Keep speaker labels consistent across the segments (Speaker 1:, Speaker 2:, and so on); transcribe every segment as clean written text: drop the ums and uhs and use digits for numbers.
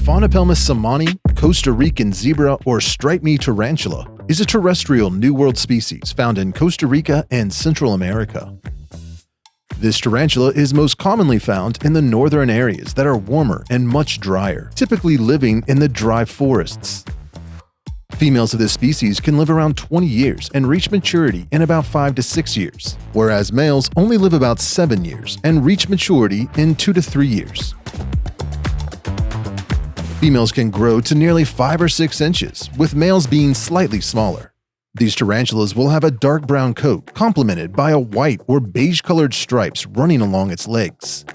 Speaker 1: Aphonopelma seemanni, Costa Rican zebra, or striped-knee tarantula is a terrestrial New World species found in Costa Rica and Central America. This tarantula is most commonly found in the northern areas that are warmer and much drier, typically living in the dry forests. Females of this species can live around 20 years and reach maturity in about 5 to 6 years, whereas males only live about 7 years and reach maturity in 2 to 3 years. Females can grow to nearly 5 or 6 inches, with males being slightly smaller. These tarantulas will have a dark brown coat complemented by a white or beige-colored stripes running along its legs.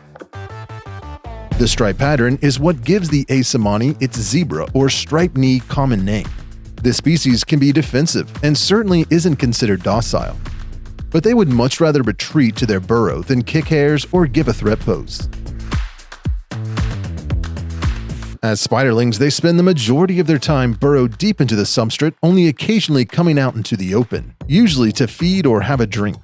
Speaker 1: The stripe pattern is what gives the A. seemanni its zebra or striped knee common name. This species can be defensive and certainly isn't considered docile, but they would much rather retreat to their burrow than kick hairs or give a threat pose. As spiderlings, they spend the majority of their time burrowed deep into the substrate, only occasionally coming out into the open, usually to feed or have a drink.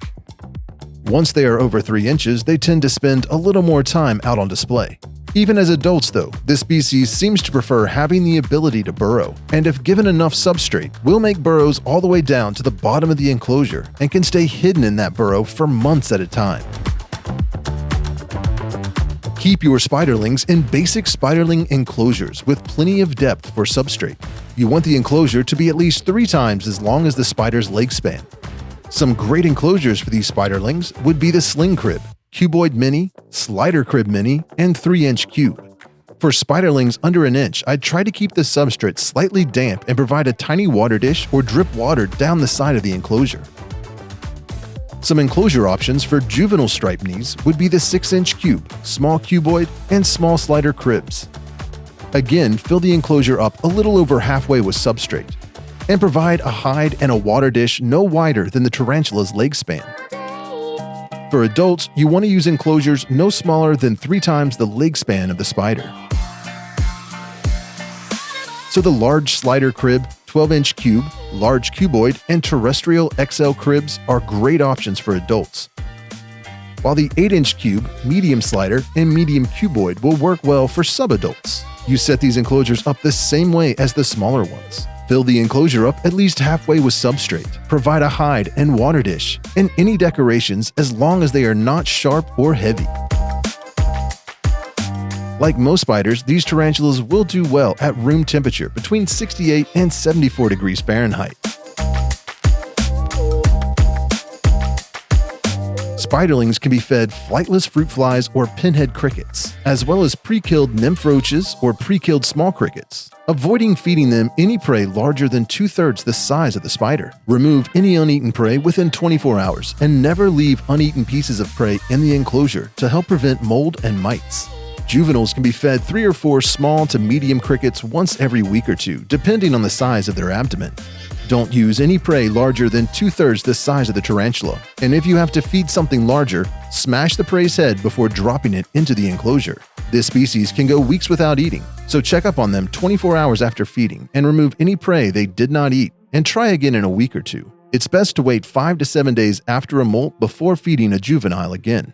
Speaker 1: Once they are over 3 inches, they tend to spend a little more time out on display. Even as adults, though, this species seems to prefer having the ability to burrow, and if given enough substrate, will make burrows all the way down to the bottom of the enclosure and can stay hidden in that burrow for months at a time. Keep your spiderlings in basic spiderling enclosures with plenty of depth for substrate. You want the enclosure to be at least 3 times as long as the spider's leg span. Some great enclosures for these spiderlings would be the sling crib, cuboid mini, slider crib mini, and 3-inch cube. For spiderlings under an inch, I'd try to keep the substrate slightly damp and provide a tiny water dish or drip water down the side of the enclosure. Some enclosure options for juvenile striped knees would be the 6-inch cube, small cuboid, and small slider cribs. Again, fill the enclosure up a little over halfway with substrate, and provide a hide and a water dish no wider than the tarantula's leg span. For adults, you want to use enclosures no smaller than 3 times the leg span of the spider. So the large slider crib, 12-inch cube, large cuboid, and terrestrial XL cribs are great options for adults, while the 8-inch cube, medium slider, and medium cuboid will work well for sub-adults. You set these enclosures up the same way as the smaller ones. Fill the enclosure up at least halfway with substrate, provide a hide and water dish, and any decorations as long as they are not sharp or heavy. Like most spiders, these tarantulas will do well at room temperature between 68 and 74 degrees Fahrenheit. Spiderlings can be fed flightless fruit flies or pinhead crickets, as well as pre-killed nymph roaches or pre-killed small crickets, avoiding feeding them any prey larger than 2/3 the size of the spider. Remove any uneaten prey within 24 hours and never leave uneaten pieces of prey in the enclosure to help prevent mold and mites. Juveniles can be fed 3 or 4 small to medium crickets once every week or 2, depending on the size of their abdomen. Don't use any prey larger than 2/3 the size of the tarantula, and if you have to feed something larger, smash the prey's head before dropping it into the enclosure. This species can go weeks without eating, so check up on them 24 hours after feeding and remove any prey they did not eat, and try again in a week or 2. It's best to wait 5 to 7 days after a molt before feeding a juvenile again.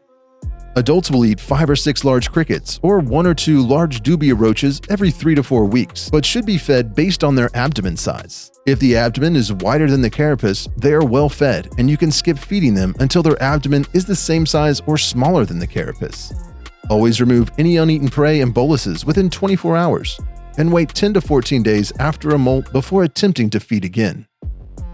Speaker 1: Adults will eat 5 or 6 large crickets or 1 or 2 large dubia roaches every 3 to 4 weeks, but should be fed based on their abdomen size. If the abdomen is wider than the carapace, they are well fed, and you can skip feeding them until their abdomen is the same size or smaller than the carapace. Always remove any uneaten prey and boluses within 24 hours, and wait 10 to 14 days after a molt before attempting to feed again.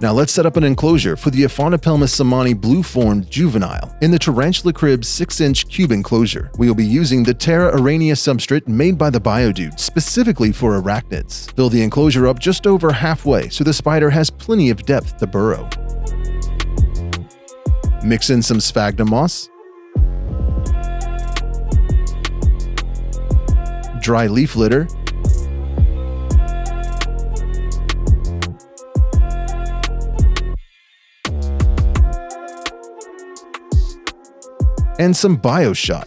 Speaker 1: Now let's set up an enclosure for the Aphonopelma seemanni blue-formed juvenile in the Tarantula Crib 6-inch cube enclosure. We will be using the terrarium substrate made by the BioDude specifically for arachnids. Fill the enclosure up just over halfway so the spider has plenty of depth to burrow. Mix in some sphagnum moss, dry leaf litter, and some BioShot.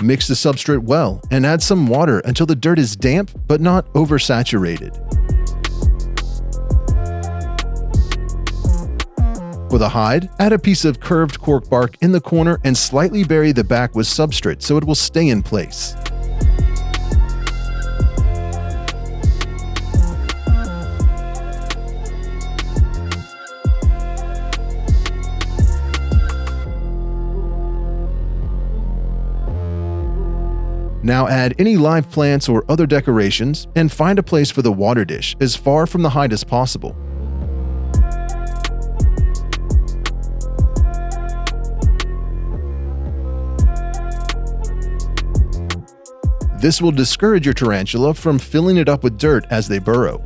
Speaker 1: Mix the substrate well and add some water until the dirt is damp but not oversaturated. With a hide, add a piece of curved cork bark in the corner and slightly bury the back with substrate so it will stay in place. Now add any live plants or other decorations and find a place for the water dish as far from the height as possible. This will discourage your tarantula from filling it up with dirt as they burrow.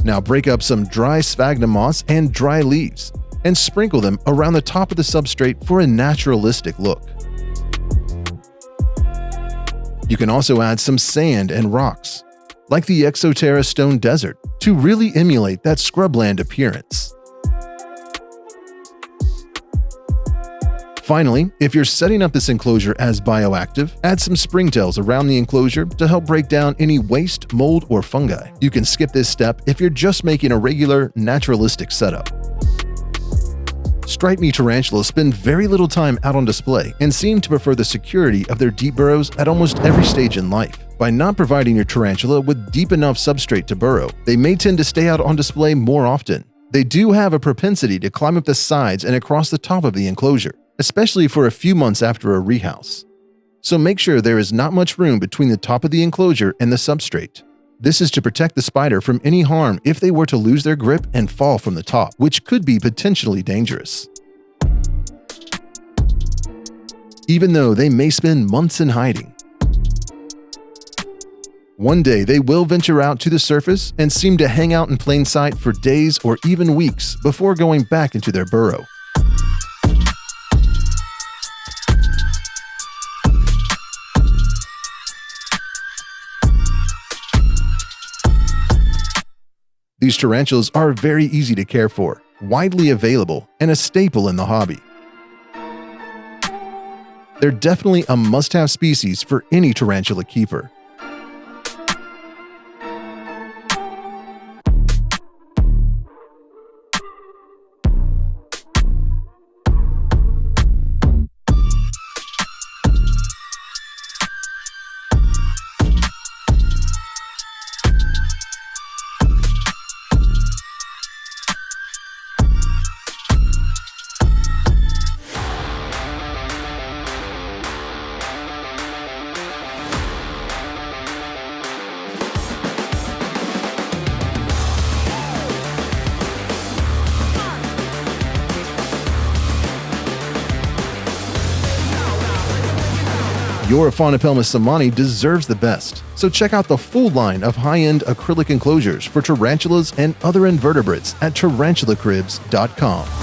Speaker 1: Now break up some dry sphagnum moss and dry leaves and sprinkle them around the top of the substrate for a naturalistic look. You can also add some sand and rocks, like the Exoterra Stone Desert, to really emulate that scrubland appearance. Finally, if you're setting up this enclosure as bioactive, add some springtails around the enclosure to help break down any waste, mold, or fungi. You can skip this step if you're just making a regular, naturalistic setup. Striped knee tarantulas spend very little time out on display and seem to prefer the security of their deep burrows at almost every stage in life. By not providing your tarantula with deep enough substrate to burrow, they may tend to stay out on display more often. They do have a propensity to climb up the sides and across the top of the enclosure, especially for a few months after a rehouse. So make sure there is not much room between the top of the enclosure and the substrate. This is to protect the spider from any harm if they were to lose their grip and fall from the top, which could be potentially dangerous. Even though they may spend months in hiding, one day they will venture out to the surface and seem to hang out in plain sight for days or even weeks before going back into their burrow. These tarantulas are very easy to care for, widely available, and a staple in the hobby. They're definitely a must-have species for any tarantula keeper. Your Aphonopelma seemanni deserves the best, so check out the full line of high-end acrylic enclosures for tarantulas and other invertebrates at tarantulacribs.com.